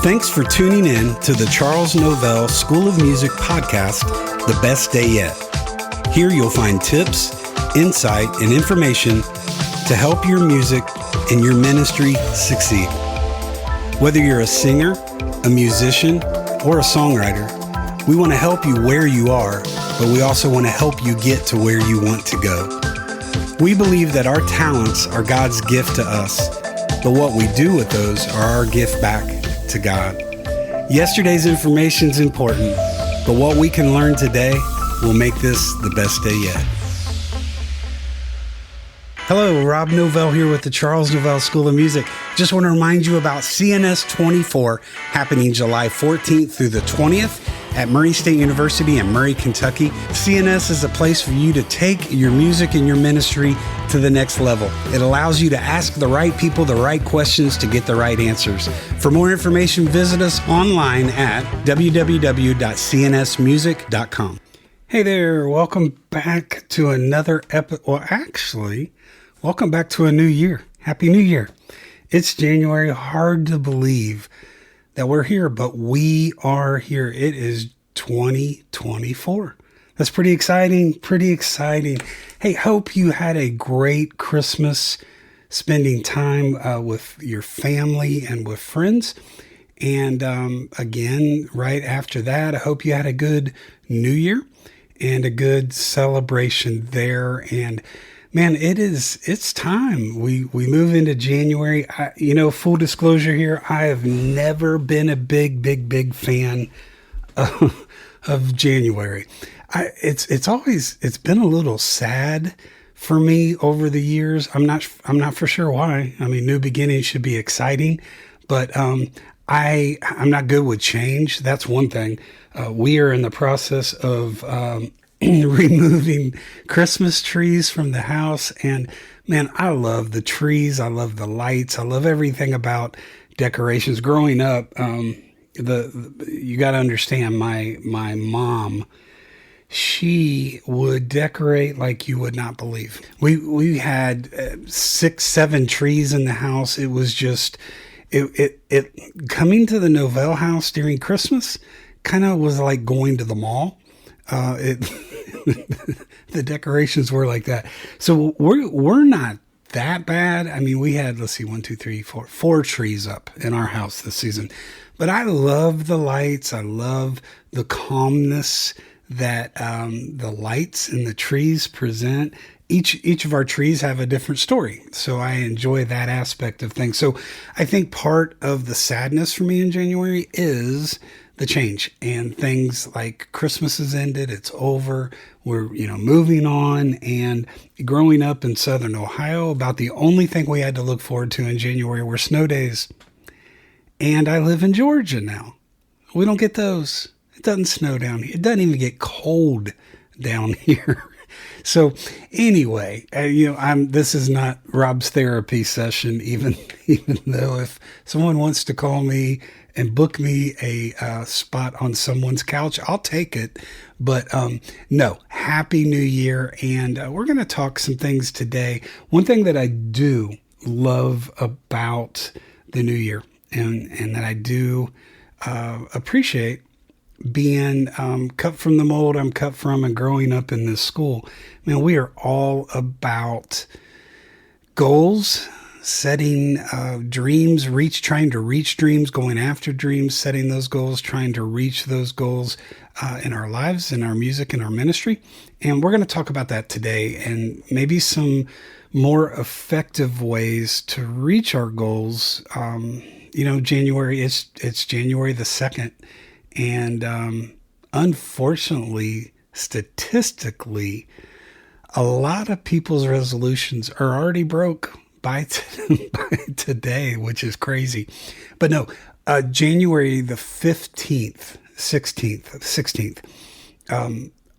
Thanks for tuning in to the Charles Novell School of Music podcast, The Best Day Yet. Here you'll find tips, insight, and information to help your music and your ministry succeed. Whether you're a singer, a musician, or a songwriter, we want to help you where you are, but we also want to help you get to where you want to go. We believe that our talents are God's gift to us, but what we do with those are our gift back to God. Yesterday's information is important, but what we can learn today will make this the best day yet. Hello, Rob Novell here with the Charles Novell School of Music. Just want to remind you about CNS24 happening July 14th through the 20th at Murray State University in Murray, Kentucky. CNS is a place for you to take your music and your ministry to the next level. It allows you to ask the right people the right questions to get the right answers. For more information, visit us online at www.cnsmusic.com. Hey there, welcome back to another welcome back to a new year. Happy New Year. It's January. Hard to believe that we're here, but we are here. It is 2024. That's pretty exciting. Hey, hope you had a great Christmas, spending time with your family and with friends. And again, right after that, I hope you had a good New Year and a good celebration there. And man, it's time. We move into January. Full disclosure here, I have never been a big fan of January. It's been a little sad for me over the years. I'm not for sure why. I mean, new beginnings should be exciting, but I'm not good with change. That's one thing. We are in the process of removing Christmas trees from the house. And man, I love the trees. I love the lights. I love everything about decorations. Growing up, you got to understand, my mom, she would decorate like you would not believe. We had 6-7 trees in the house. It was just, it coming to the Novell house during Christmas kind of was like going to the mall. The decorations were like that. So we're not that bad. I mean, we had, 4 trees up in our house this season, but I love the lights. I love the calmness that the lights and the trees present. Each of our trees have a different story. So I enjoy that aspect of things. So I think part of the sadness for me in January is the change, and things like Christmas has ended. It's over. We're, moving on. And growing up in Southern Ohio, about the only thing we had to look forward to in January were snow days. And I live in Georgia now. We don't get those. It doesn't snow down here. It doesn't even get cold down here. So anyway, this is not Rob's therapy session, even though if someone wants to call me and book me a spot on someone's couch, I'll take it. But no, Happy New Year. And we're going to talk some things today. One thing that I do love about the new year and that I do appreciate, being cut from the mold I'm cut from and growing up in this school, man, we are all about goals, setting dreams, trying to reach dreams, going after dreams, setting those goals, trying to reach those goals in our lives, in our music, in our ministry. And we're going to talk about that today, and maybe some more effective ways to reach our goals. January, it's January the 2nd. And unfortunately, statistically, a lot of people's resolutions are already broke by today, which is crazy. But no, January the 15th, 16th,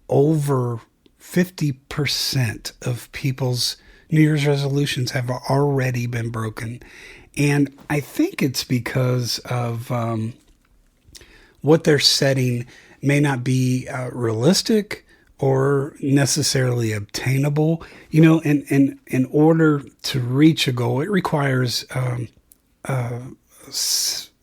over 50% of people's New Year's resolutions have already been broken. And I think it's because of what they're setting may not be realistic or necessarily obtainable. In order to reach a goal, it requires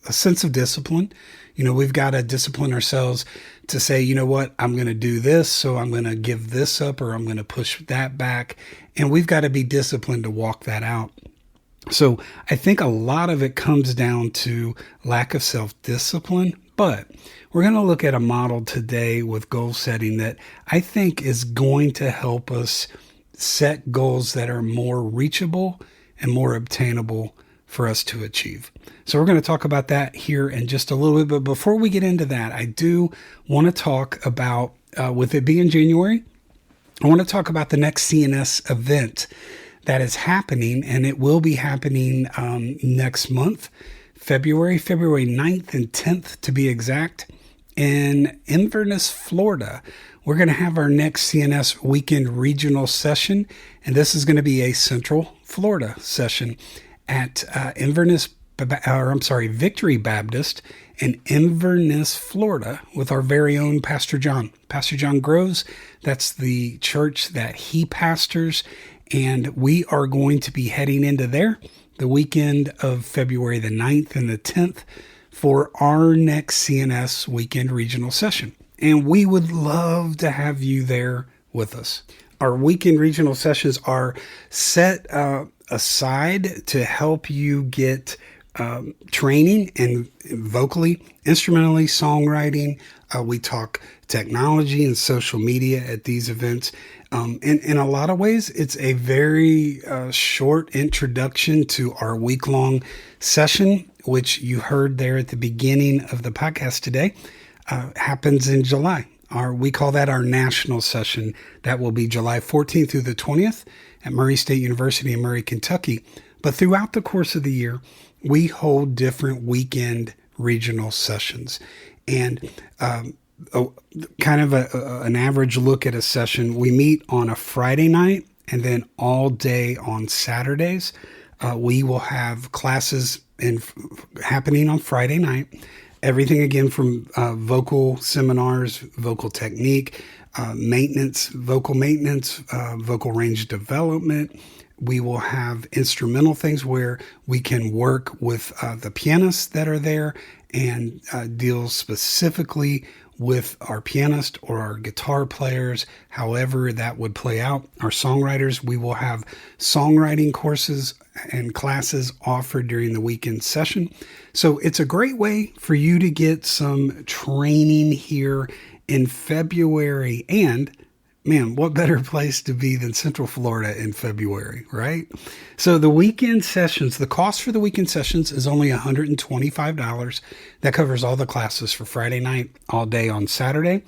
a sense of discipline. We've got to discipline ourselves to say, you know what, I'm going to do this, so I'm going to give this up, or I'm going to push that back. And we've got to be disciplined to walk that out. So I think a lot of it comes down to lack of self-discipline, but we're going to look at a model today with goal setting that I think is going to help us set goals that are more reachable and more obtainable for us to achieve. So we're going to talk about that here in just a little bit. But before we get into that, I do want to talk about, with it being January, I want to talk about the next CNS event that is happening, and it will be happening next month, February 9th and 10th to be exact, in Inverness, Florida. We're going to have our next CNS weekend regional session, and this is going to be a Central Florida session at Victory Baptist in Inverness, Florida, with our very own Pastor John. Pastor John Groves, that's the church that he pastors, and we are going to be heading into there the weekend of February the 9th and the 10th for our next CNS weekend regional session. And we would love to have you there with us. Our weekend regional sessions are set aside to help you get training and vocally, instrumentally, songwriting. We talk technology and social media at these events. In a lot of ways, it's a very short introduction to our week-long session, which you heard there at the beginning of the podcast today, happens in July. We call that our national session. That will be July 14th through the 20th at Murray State University in Murray, Kentucky. But throughout the course of the year, we hold different weekend regional sessions. And kind of an average look at a session, we meet on a Friday night and then all day on Saturdays. We will have classes happening on Friday night. Everything again from vocal seminars, vocal technique, vocal maintenance, vocal range development. We will have instrumental things where we can work with the pianists that are there and deal specifically with our pianist or our guitar players, however that would play out. Our songwriters, we will have songwriting courses and classes offered during the weekend session. So it's a great way for you to get some training here in February. And man, what better place to be than Central Florida in February, right? So the weekend sessions, the cost for the weekend sessions is only $125. That covers all the classes for Friday night, all day on Saturday.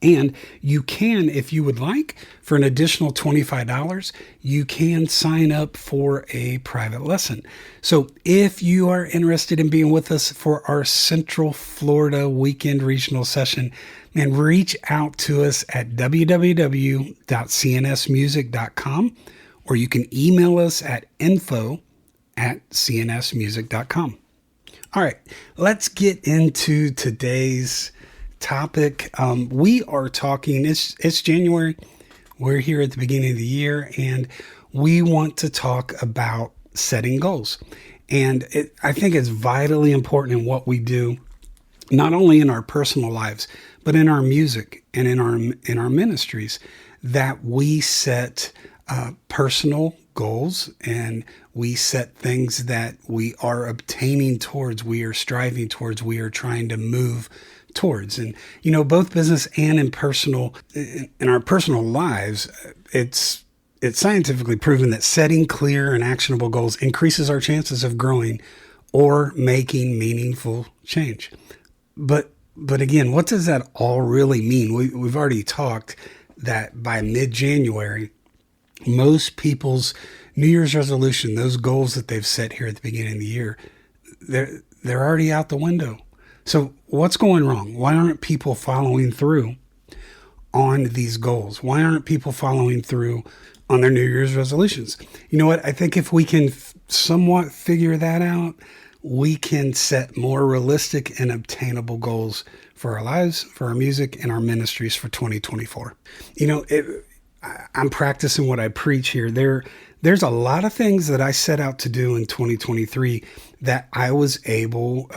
And you can, if you would like, for an additional $25, you can sign up for a private lesson. So if you are interested in being with us for our Central Florida weekend regional session, man, reach out to us at www.cnsmusic.com, or you can email us at info@cnsmusic.com. All right, let's get into today's topic. We are talking, it's January. We're here at the beginning of the year, and we want to talk about setting goals. And I think it's vitally important in what we do, not only in our personal lives, but in our music and in our ministries, that we set personal goals and we set things that we are obtaining towards, we are striving towards, we are trying to move towards. And, both business and in our personal lives, it's scientifically proven that setting clear and actionable goals increases our chances of growing or making meaningful change. But again, what does that all really mean? We've already talked that by mid-January, most people's New Year's resolution, those goals that they've set here at the beginning of the year, they're already out the window. So what's going wrong? Why aren't people following through on these goals? Why aren't people following through on their New Year's resolutions? You know what? I think if we can somewhat figure that out, we can set more realistic and obtainable goals for our lives, for our music, and our ministries for 2024. I'm practicing what I preach here. there's a lot of things that I set out to do in 2023 that I was able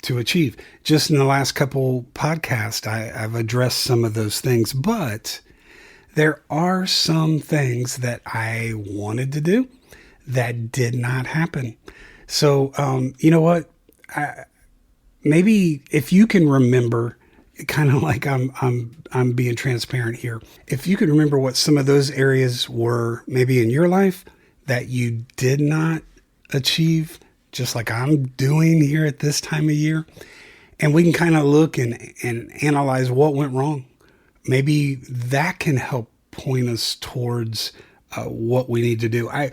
to achieve. Just in the last couple podcasts, I've addressed some of those things, but there are some things that I wanted to do that did not happen. So, you know what? Maybe if you can remember, kind of like I'm being transparent here. If you could remember what some of those areas were, maybe in your life that you did not achieve, just like I'm doing here at this time of year, and we can kind of look and analyze what went wrong. Maybe that can help point us towards what we need to do. I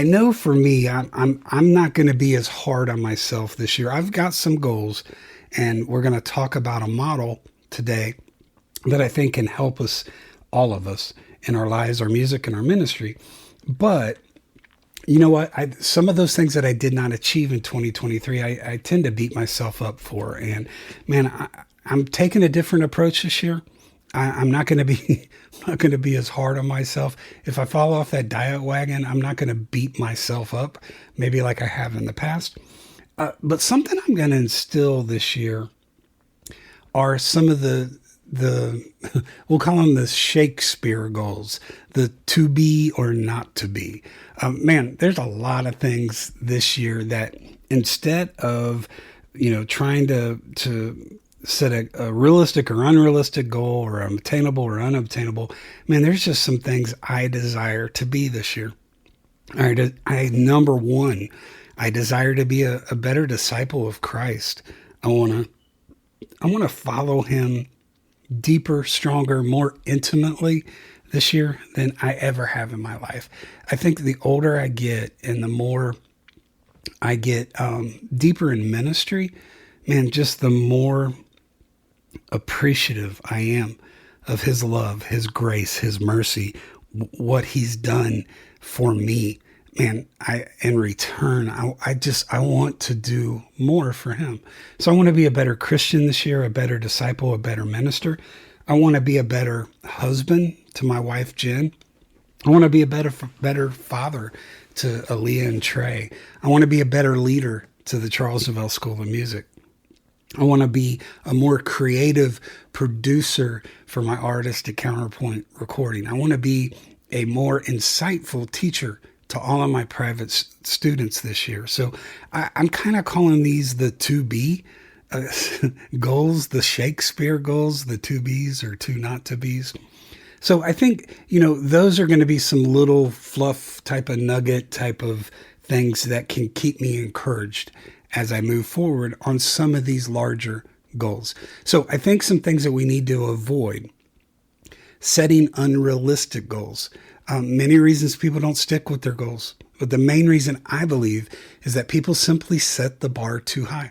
know for me, I'm not going to be as hard on myself this year. I've got some goals, and we're going to talk about a model today that I think can help us, all of us, in our lives, our music, and our ministry. But you know what? Some of those things that I did not achieve in 2023, I tend to beat myself up for. And man, I'm taking a different approach this year. I'm not going to be I'm not going to be as hard on myself. If I fall off that diet wagon, I'm not going to beat myself up, maybe like I have in the past. But something I'm going to instill this year are some of the we'll call them the Shakespeare goals, the to be or not to be. Man, there's a lot of things this year that instead of trying to set a realistic or unrealistic goal, or obtainable or unobtainable, man, there's just some things I desire to be this year. All right, number one, I desire to be a better disciple of Christ. I want to follow him deeper, stronger, more intimately this year than I ever have in my life. I think the older I get and the more I get deeper in ministry, man, just the more appreciative I am of his love, his grace, his mercy, what he's done for me. Man, in return, I want to do more for him. So I want to be a better Christian this year, a better disciple, a better minister. I want to be a better husband to my wife, Jen. I want to be a better father to Aaliyah and Trey. I want to be a better leader to the Charles Novell School of Music. I want to be a more creative producer for my artist at Counterpoint Recording. I want to be a more insightful teacher to all of my private students this year. So I'm kind of calling these the to be goals, the Shakespeare goals, the to be's or to not to be's. So I think, those are going to be some little fluff type of nugget type of things that can keep me encouraged as I move forward on some of these larger goals. So I think some things that we need to avoid: setting unrealistic goals. Many reasons people don't stick with their goals, but the main reason I believe is that people simply set the bar too high.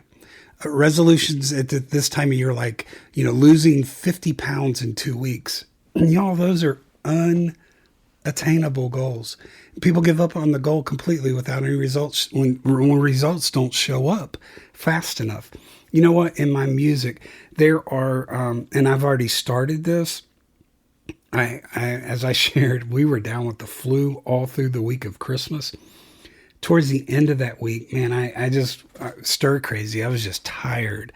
Resolutions at this time of year, like, losing 50 pounds in 2 weeks. Y'all, those are unattainable goals. People give up on the goal completely without any results when results don't show up fast enough. You know what? In my music, there are, and I've already started this. As I shared, we were down with the flu all through the week of Christmas. Towards the end of that week, man, I just stir crazy. I was just tired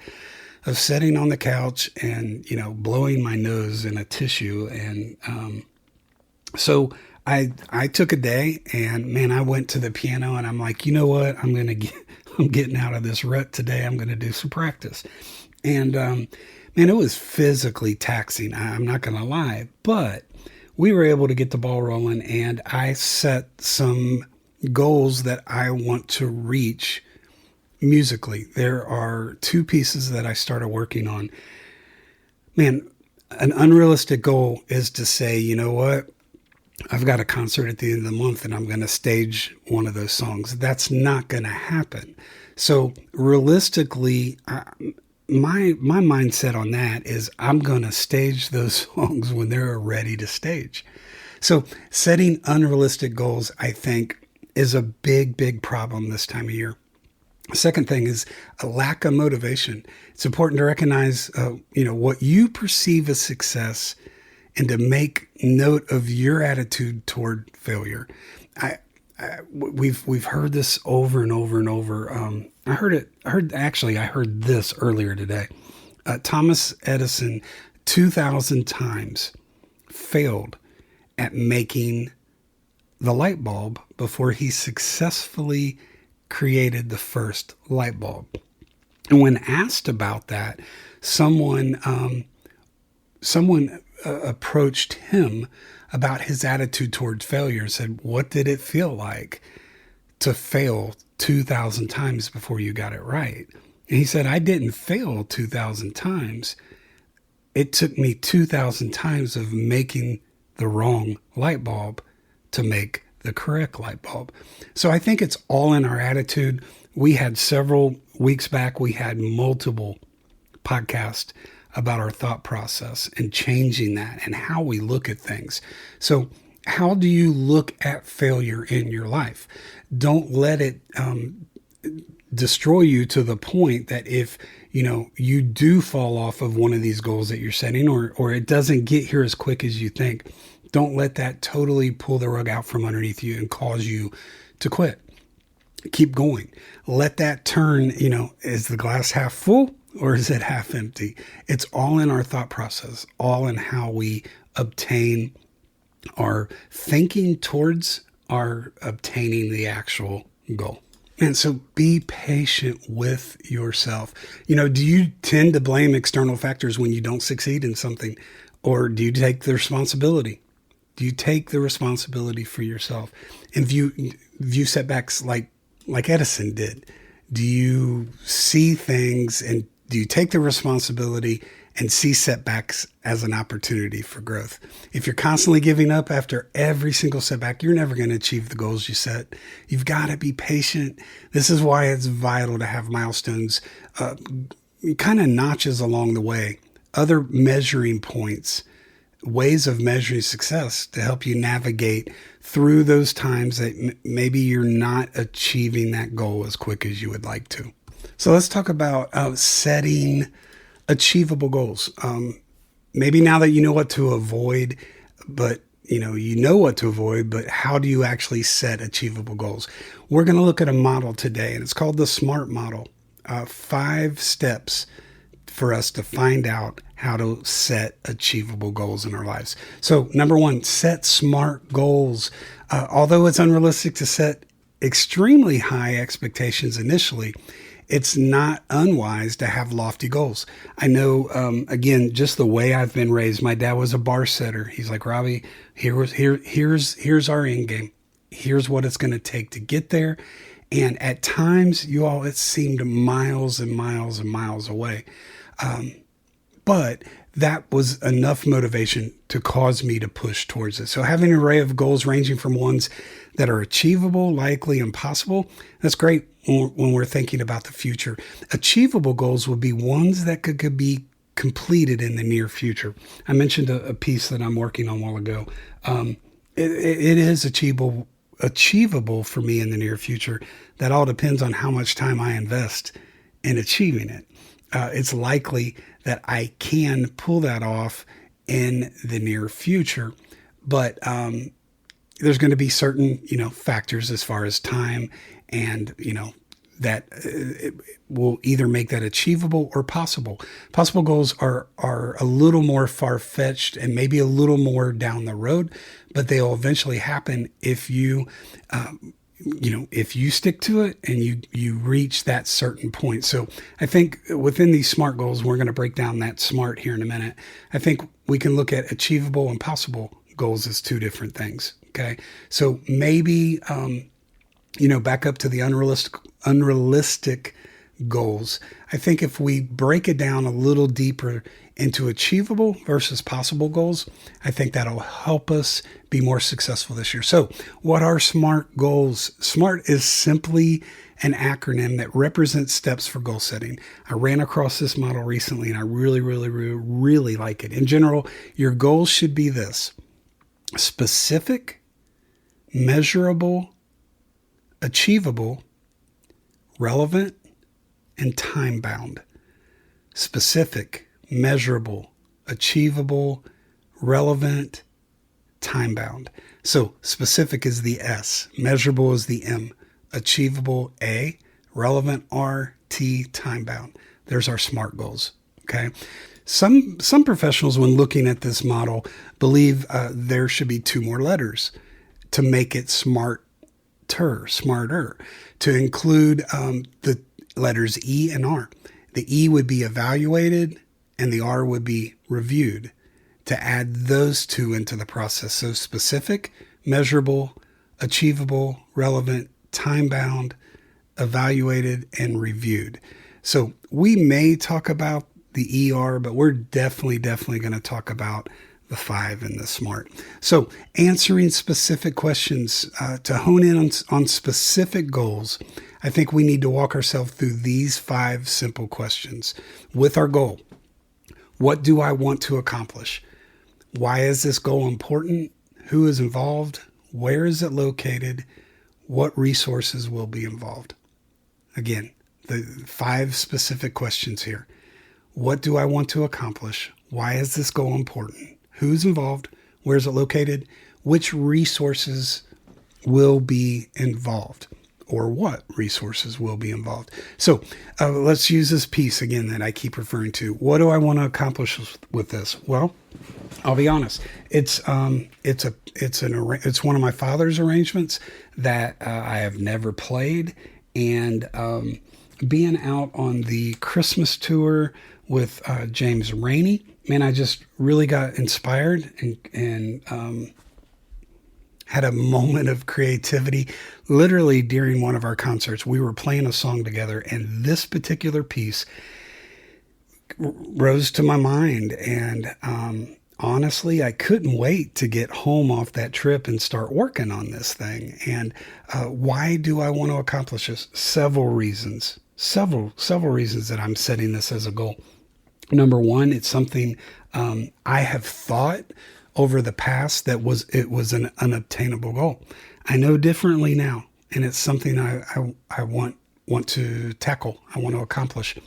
of sitting on the couch and, blowing my nose in a tissue. And so I took a day and, man, I went to the piano and I'm like, you know what? I'm getting out of this rut today. I'm going to do some practice. And, man, it was physically taxing. I'm not going to lie, but we were able to get the ball rolling, and I set some goals that I want to reach musically. There are 2 pieces that I started working on. Man, an unrealistic goal is to say, you know what? I've got a concert at the end of the month and I'm going to stage one of those songs. That's not going to happen. So realistically, my mindset on that is I'm going to stage those songs when they're ready to stage. So setting unrealistic goals, I think, is a big, big problem this time of year. Second thing is a lack of motivation. It's important to recognize, what you perceive as success and to make note of your attitude toward failure. we've heard this over and over and over. I heard this earlier today. Thomas Edison 2,000 times failed at making the light bulb before he successfully created the first light bulb. And when asked about that, someone approached him about his attitude towards failure and said, "What did it feel like to fail 2,000 times before you got it right?" And he said, "I didn't fail 2,000 times. It took me 2,000 times of making the wrong light bulb to make the correct light bulb." So I think it's all in our attitude. We had several weeks back, we had multiple podcasts about our thought process and changing that and how we look at things. So how do you look at failure in your life? Don't let it destroy you to the point that if you do fall off of one of these goals that you're setting, or it doesn't get here as quick as you think, don't let that totally pull the rug out from underneath you and cause you to quit. Keep going. Let that turn, is the glass half full or is it half empty? It's all in our thought process, all in how we obtain our thinking towards our obtaining the actual goal. And so be patient with yourself. Do you tend to blame external factors when you don't succeed in something, or do you take the responsibility? Do you take the responsibility for yourself and view setbacks like Edison did? Do you see things and do you take the responsibility and see setbacks as an opportunity for growth? If you're constantly giving up after every single setback, you're never going to achieve the goals you set. You've got to be patient. This is why it's vital to have milestones, kind of notches along the way, other measuring points, ways of measuring success to help you navigate through those times that maybe you're not achieving that goal as quick as you would like to. So let's talk about setting achievable goals. Maybe now that you know what to avoid, but but how do you actually set achievable goals? We're going to look at a model today, and it's called the SMART model. 5 steps for us to find out how to set achievable goals in our lives. So number 1, set SMART goals. Although it's unrealistic to set extremely high expectations initially, it's not unwise to have lofty goals. I know, again, just the way I've been raised, my dad was a bar setter. He's like, "Robbie, here's our end game. Here's what it's going to take to get there." And at times, it seemed miles and miles and miles away. But that was enough motivation to cause me to push towards it. So having an array of goals ranging from ones that are achievable, likely, and possible, that's great when we're thinking about the future. Achievable goals would be ones that could be completed in the near future. I mentioned a piece that I'm working on a while ago. It is achievable for me in the near future. That all depends on how much time I invest in achieving it. It's likely that I can pull that off in the near future, but there's going to be certain, factors as far as time and, that it will either make that achievable or possible. Possible goals are a little more far-fetched and maybe a little more down the road, but they'll eventually happen if you stick to it and you reach that certain point. So I think within these SMART goals, we're going to break down that SMART here in a minute. I think we can look at achievable and possible goals as 2 different things. Okay. So maybe, back up to the unrealistic goals. I think if we break it down a little deeper into achievable versus possible goals, I think that'll help us be more successful this year. So what are SMART goals? SMART is simply an acronym that represents steps for goal setting. I ran across this model recently and I really, really, really, really like it. In general, your goals should be this: specific, measurable, achievable, relevant, and time-bound. Specific, measurable, achievable, relevant, time bound. So specific is the S, measurable is the M, achievable A, relevant R, T, time bound. There's our SMART goals. Okay. Some professionals, when looking at this model, believe there should be 2 more letters to make it smarter, to include the letters E and R. The E would be evaluated and the R would be reviewed, to add those 2 into the process. So specific, measurable, achievable, relevant, time-bound, evaluated, and reviewed. So we may talk about the ER, but we're definitely going to talk about the 5 and the SMART. So answering specific questions to hone in on specific goals, I think we need to walk ourselves through these 5 simple questions with our goal. What do I want to accomplish? Why is this goal important? Who is involved? Where is it located? What resources will be involved? Again, the 5 specific questions here. What do I want to accomplish? Why is this goal important? Who's involved? Where is it located? Which resources will be involved? Or what resources will be involved? So let's use this piece again that I keep referring to. What do I want to accomplish with this? Well, I'll be honest. It's one of my father's arrangements that I have never played, and being out on the Christmas tour with James Rainey, man, I just really got inspired and had a moment of creativity. Literally during one of our concerts, we were playing a song together, and this particular piece rose to my mind. And honestly, I couldn't wait to get home off that trip and start working on this thing. And why do I want to accomplish this? Several reasons that I'm setting this as a goal. Number one, it's something I have thought over the past that it was an unobtainable goal. I know differently now, and it's something I want to tackle. I want to accomplish.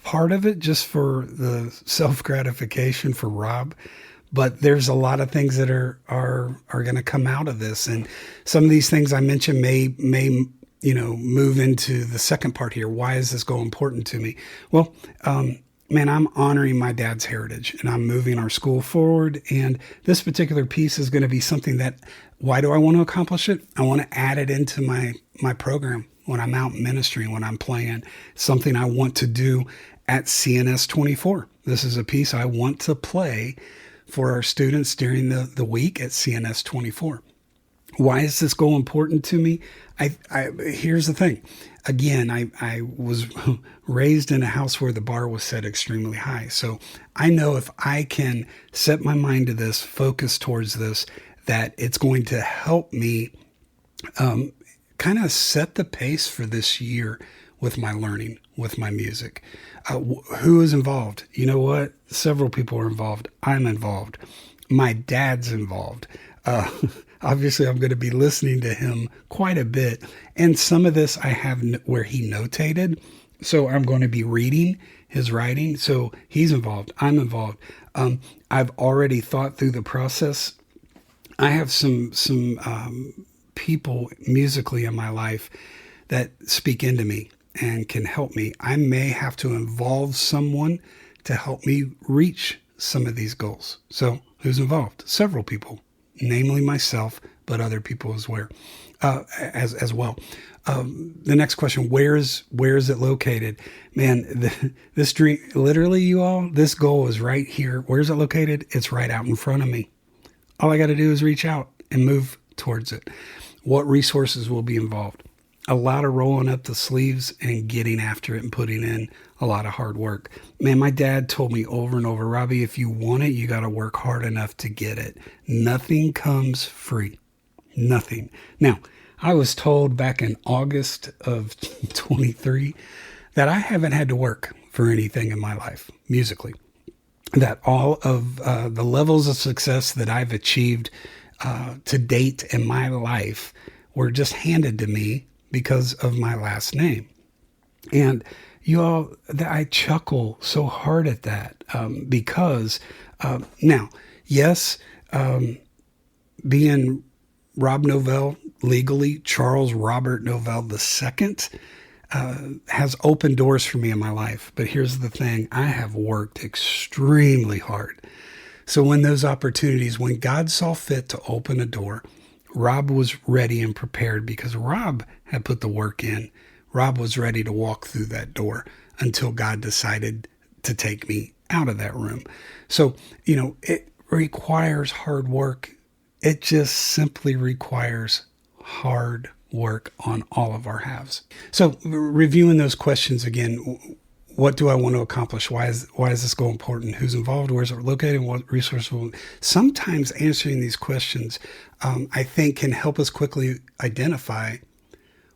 Part of it just for the self-gratification for Rob, but there's a lot of things that are going to come out of this, and some of these things I mentioned may move into the second part here. Why is this goal important to me? Well, man, I'm honoring my dad's heritage, and I'm moving our school forward. And this particular piece is going to be something that, why do I want to accomplish it? I want to add it into my program when I'm out ministering, when I'm playing, something I want to do at CNS24. This is a piece I want to play for our students during the week at CNS24. Why is this goal important to me? Here's the thing. Again, I was raised in a house where the bar was set extremely high. So I know if I can set my mind to this, focus towards this, that it's going to help me kind of set the pace for this year with my learning, with my music. Who is involved? You know what? Several people are involved. I'm involved. My dad's involved. Obviously, I'm going to be listening to him quite a bit. And some of this I have where he notated. So I'm going to be reading his writing. So he's involved. I'm involved. I've already thought through the process. I have some people musically in my life that speak into me and can help me. I may have to involve someone to help me reach some of these goals. So who's involved? Several people. Namely myself, but other people as well. The next question: where is it located? Man, this dream, literally, you all, this goal is right here. Where is it located? It's right out in front of me. All I got to do is reach out and move towards it. What resources will be involved? A lot of rolling up the sleeves and getting after it and putting in a lot of hard work. Man, my dad told me over and over, Robbie, if you want it, you got to work hard enough to get it. Nothing comes free. Nothing. Now, I was told back in August of 23 that I haven't had to work for anything in my life musically. That all of the levels of success that I've achieved to date in my life were just handed to me because of my last name. And you all, I chuckle so hard at that because now, yes, being Rob Novell, legally Charles Robert Novell II, has opened doors for me in my life. But here's the thing. I have worked extremely hard. So when those opportunities, when God saw fit to open a door, Rob was ready and prepared because Rob had put the work in. Rob was ready to walk through that door until God decided to take me out of that room. So, it requires hard work. It just simply requires hard work on all of our halves. So reviewing those questions again, what do I want to accomplish? Why is this goal important? Who's involved? Where is it located? What resources will... Sometimes answering these questions, I think, can help us quickly identify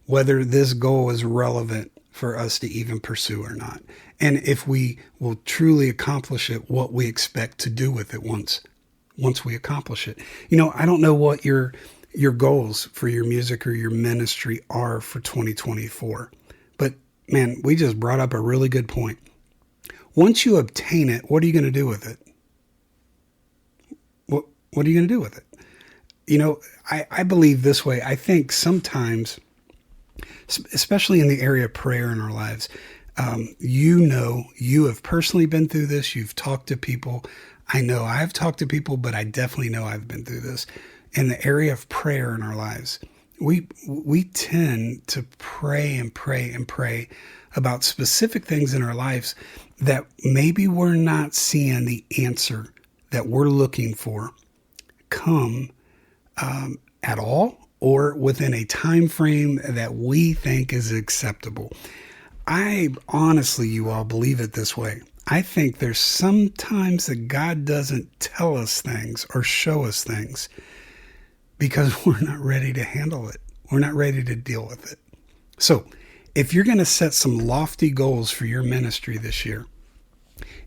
whether this goal is relevant for us to even pursue or not. And if we will truly accomplish it, what we expect to do with it once we accomplish it. I don't know what your goals for your music or your ministry are for 2024. But man, we just brought up a really good point. Once you obtain it, what are you going to do with it? What are you going to do with it? I believe this way. I think sometimes, especially in the area of prayer in our lives, you have personally been through this. You've talked to people. I know I've talked to people, but I definitely know I've been through this. In the area of prayer in our lives, we tend to pray and pray and pray about specific things in our lives that maybe we're not seeing the answer that we're looking for come at all, or within a time frame that we think is acceptable. I honestly, you all, believe it this way. I think there's sometimes that God doesn't tell us things or show us things because we're not ready to handle it. We're not ready to deal with it. So if you're going to set some lofty goals for your ministry this year,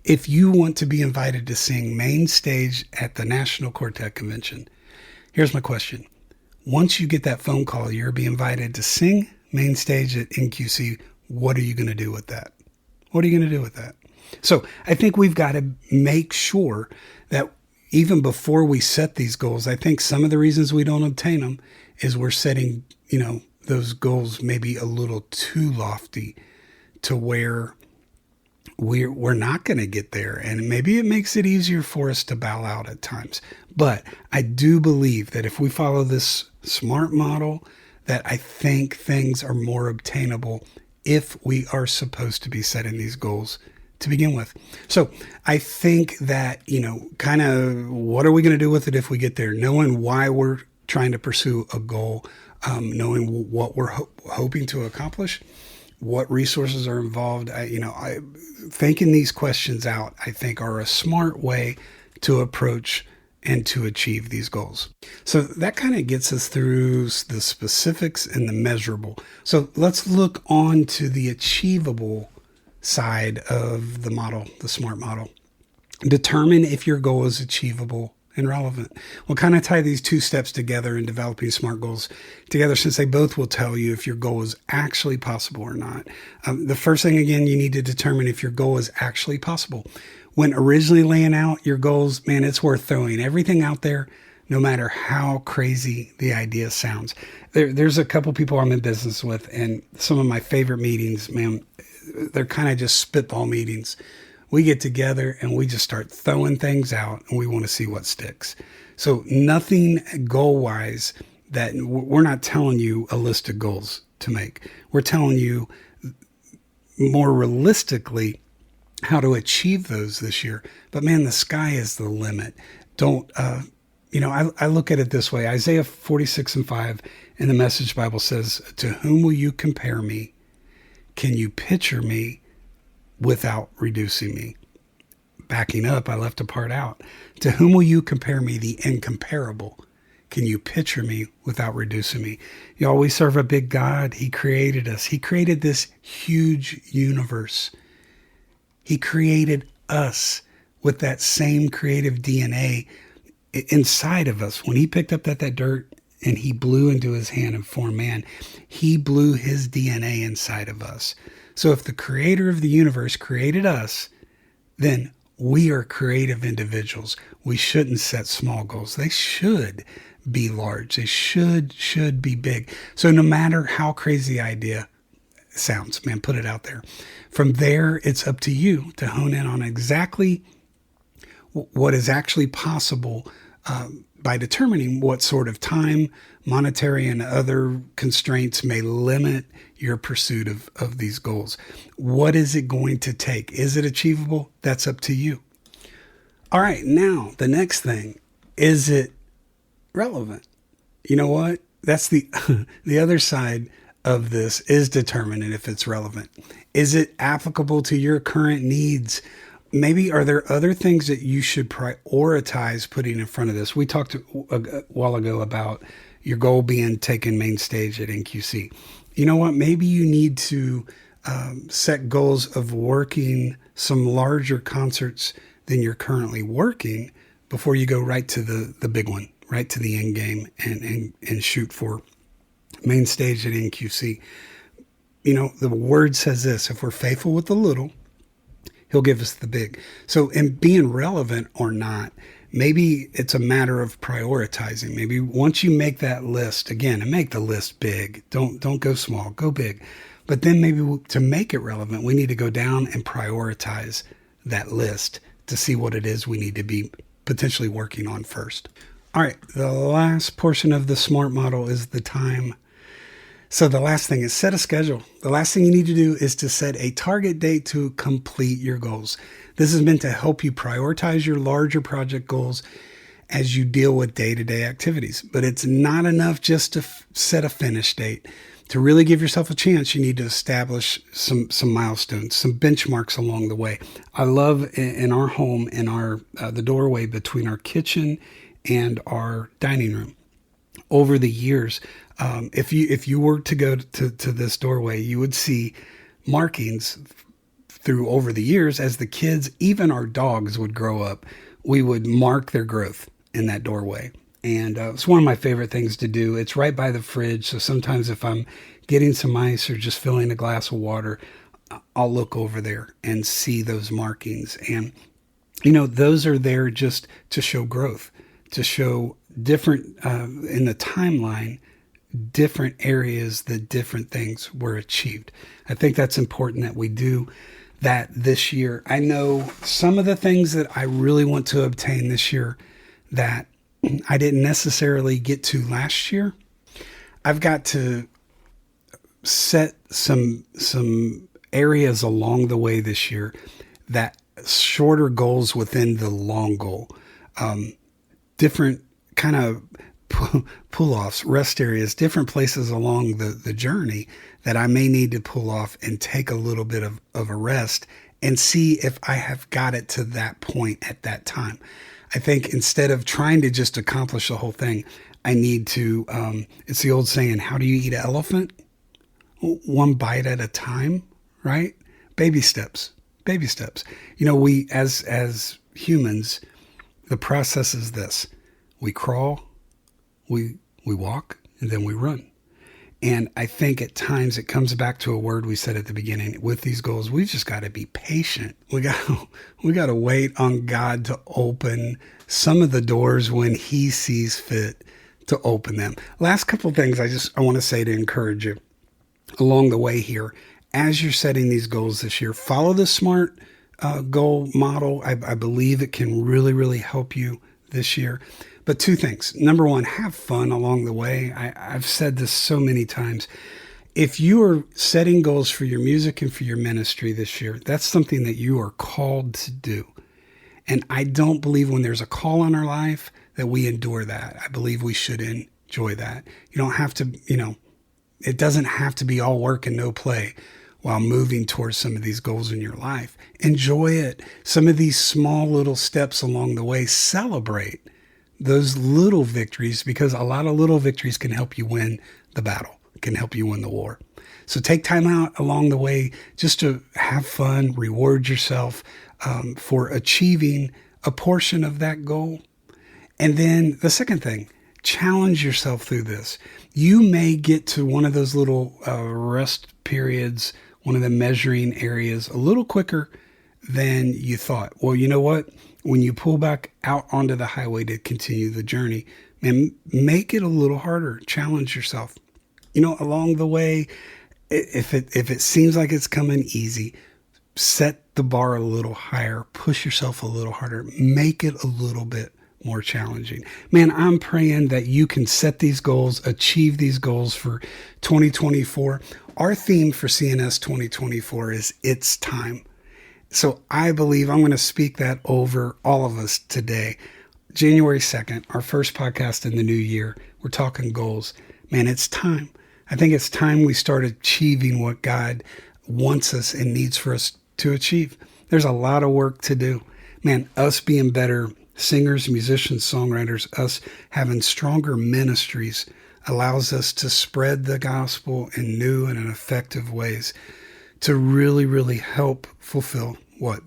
if you want to be invited to sing main stage at the National Quartet Convention, here's my question. Once you get that phone call, you're being invited to sing main stage at NQC, what are you going to do with that? What are you going to do with that? So I think we've got to make sure that even before we set these goals, I think some of the reasons we don't obtain them is we're setting, those goals maybe a little too lofty to where we're not going to get there. And maybe it makes it easier for us to bow out at times. But I do believe that if we follow this SMART model, that I think things are more obtainable if we are supposed to be setting these goals to begin with. So I think that, kind of what are we going to do with it if we get there? Knowing why we're trying to pursue a goal, knowing what we're hoping to accomplish, what resources are involved. Thinking these questions out, I think, are a smart way to approach and to achieve these goals. So that kind of gets us through the specifics and the measurable. So let's look on to the achievable side of the model, the SMART model. Determine if your goal is achievable and relevant. We'll kind of tie these two steps together in developing SMART goals together, since they both will tell you if your goal is actually possible or not. The first thing, again, you need to determine if your goal is actually possible. When originally laying out your goals, man, it's worth throwing everything out there, no matter how crazy the idea sounds. There's a couple people I'm in business with, and some of my favorite meetings, man, they're kind of just spitball meetings. We get together and we just start throwing things out, and we want to see what sticks. So nothing goal-wise that we're not telling you a list of goals to make. We're telling you more realistically how to achieve those this year. But man, the sky is the limit. Don't, I look at it this way. Isaiah 46:5 in the Message Bible says, "To whom will you compare me? Can you picture me without reducing me?" Backing up, I left a part out. "To whom will you compare me, the incomparable? Can you picture me without reducing me?" Y'all, we serve a big God. He created us. He created this huge universe. He created us with that same creative DNA inside of us. When he picked up that dirt and he blew into his hand and formed man, he blew his DNA inside of us. So if the creator of the universe created us, then We are creative individuals. We shouldn't set small goals. They should be large. They should be big. So no matter how crazy the idea sounds, man, put it out there. From there, it's up to you to hone in on exactly what is actually possible by determining what sort of time, monetary, and other constraints may limit your pursuit of these goals. What is it going to take? Is it achievable? That's up to you. All right, now the next thing, is it relevant? You know what? That's the the other side of this, is determining if it's relevant. Is it applicable to your current needs? Maybe are there other things that you should prioritize putting in front of this? We talked a while ago about your goal being taking main stage at NQC. You know what? Maybe you need to set goals of working some larger concerts than you're currently working before you go right to the big one, right to the end game and shoot for main stage at NQC. You know, the word says this: if we're faithful with the little, he'll give us the big. So in being relevant or not, maybe it's a matter of prioritizing. Maybe once you make that list, again, and make the list big. Don't go small, go big. But then maybe to make it relevant, we need to go down and prioritize that list to see what it is we need to be potentially working on first. All right, the last portion of the SMART model is the time. So the last thing is set a schedule. The last thing you need to do is to set a target date to complete your goals. This is meant to help you prioritize your larger project goals as you deal with day-to-day activities. But it's not enough just to set a finish date. To really give yourself a chance, you need to establish some milestones, some benchmarks along the way. I love in our home, in our the doorway between our kitchen and our dining room. Over the years, if you were to go to this doorway, you would see markings through over the years as the kids, even our dogs, would grow up. We would mark their growth in that doorway. And it's one of my favorite things to do. It's right by the fridge. So sometimes if I'm getting some ice or just filling a glass of water, I'll look over there and see those markings. And, you know, those are there just to show growth, to show different, in the timeline, different areas that different things were achieved. I think that's important that we do that this year. I know some of the things that I really want to obtain this year that I didn't necessarily get to last year. I've got to set some areas along the way this year, that shorter goals within the long goal, different kind of pull-offs, rest areas, different places along the journey that I may need to pull off and take a little bit of a rest and see if I have got it to that point at that time. I think instead of trying to just accomplish the whole thing, I need to, it's the old saying, how do you eat an elephant? One bite at a time, right? Baby steps, baby steps. You know, we, as humans, the process is this: we crawl, we walk, and then we run. And I think at times it comes back to a word we said at the beginning. With these goals, we've just got to be patient. We got to wait on God to open some of the doors when He sees fit to open them. Last couple of things I want to say to encourage you along the way here. As you're setting these goals this year, follow the SMART goal model. I believe it can really, really help you this year. But two things. Number one, have fun along the way. I've said this so many times. If you are setting goals for your music and for your ministry this year, that's something that you are called to do. And I don't believe when there's a call on our life that we endure that. I believe we should enjoy that. You don't have to, it doesn't have to be all work and no play while moving towards some of these goals in your life. Enjoy it. Some of these small little steps along the way, celebrate those little victories, because a lot of little victories can help you win the battle, can help you win the war. So take time out along the way just to have fun, reward yourself for achieving a portion of that goal. And then the second thing, challenge yourself through this. You may get to one of those little rest periods, one of the measuring areas, a little quicker than you thought. Well, you know what? When you pull back out onto the highway to continue the journey, man, make it a little harder. Challenge yourself. Along the way, if it seems like it's coming easy, set the bar a little higher, push yourself a little harder, make it a little bit more challenging. Man, I'm praying that you can set these goals, achieve these goals for 2024. Our theme for CNS 2024 is It's Time. So I believe I'm going to speak that over all of us today. January 2nd, our first podcast in the new year, we're talking goals. Man, it's time. I think it's time we start achieving what God wants us and needs for us to achieve. There's a lot of work to do. Man, us being better singers, musicians, songwriters, us having stronger ministries allows us to spread the gospel in new and in effective ways to really, really help fulfill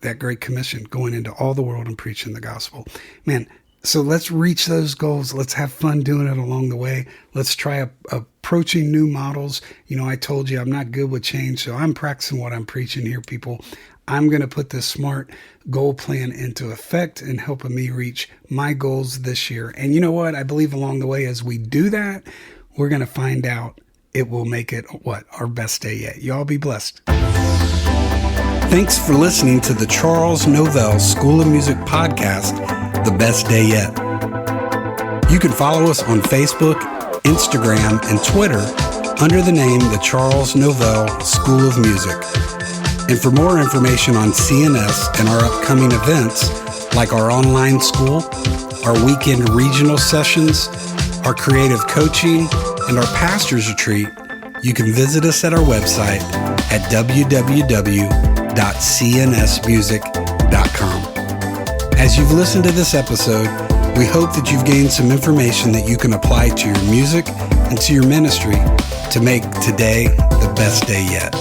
that Great Commission, going into all the world and preaching the gospel. Man, so let's reach those goals. Let's have fun doing it along the way. Let's try approaching new models. I told you I'm not good with change, so I'm practicing what I'm preaching here, people. I'm going to put this smart goal plan into effect and helping me reach my goals this year. And you know what? I believe along the way, as we do that, we're going to find out it will make it our best day yet. Y'all be blessed. Thanks for listening to the Charles Novell School of Music podcast, The Best Day Yet. You can follow us on Facebook, Instagram, and Twitter under the name the Charles Novell School of Music. And for more information on CNS and our upcoming events, like our online school, our weekend regional sessions, our creative coaching, and our pastor's retreat, you can visit us at our website at www.cnsmusic.com. As you've listened to this episode, we hope that you've gained some information that you can apply to your music and to your ministry to make today the best day yet.